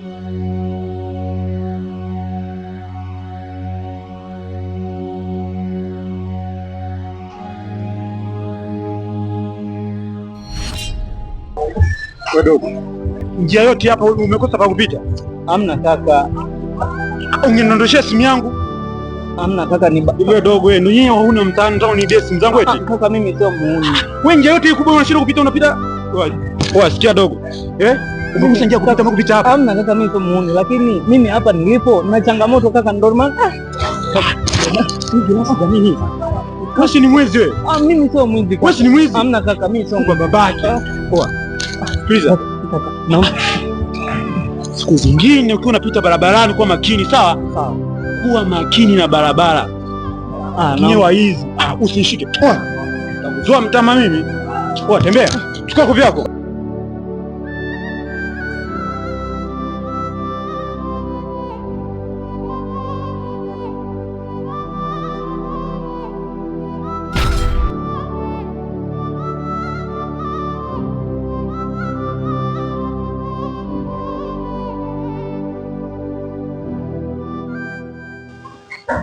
Wadogo, njia yote hapa umekosa pa kupita? Hamna kaka. Ungeniondoshia simu yangu? Hamna kaka, ni wewe dogo wewe, nyinyi hauna mtandao ni besi simu zangu eti. Kaka mimi sio muuni. Wewe njia yote kubwa unashinda kupita unapita. Wewe sikia dogo. Umekosa njia kupita ama kupita hapa? Hamna kaka, mimi sio muuni, lakini mimi hapa nilipo na changamoto kaka, ndio maana nini? Wewe ni mwizi wewe? Mimi sio mwizi. Wewe ni mwizi? Hamna kaka, mimi sio kwa babake. Please. Siku zingine ukiwa unapita barabarani kuwa makini, sawa? Sawa. Kuwa makini na barabara. Nyewa hizi. Usinishike. Zoa mtama mimi. Tembea. Chukua kofi yako.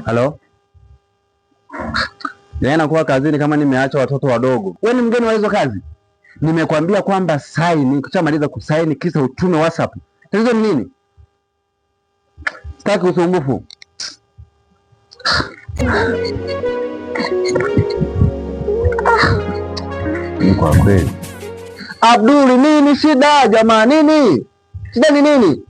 Halo? Nakuwa kazini kama nimeacha watoto wadogo. Wewe ni mgeni wa hizo kazi? Nimekwambia kwamba saini, ukishamaliza kusaini kisa utume WhatsApp. Tatizo ni nini? Sitaki usumbufu. Ni kwa kweli. Abduli, nini shida jamani? Nini? Shida ni nini?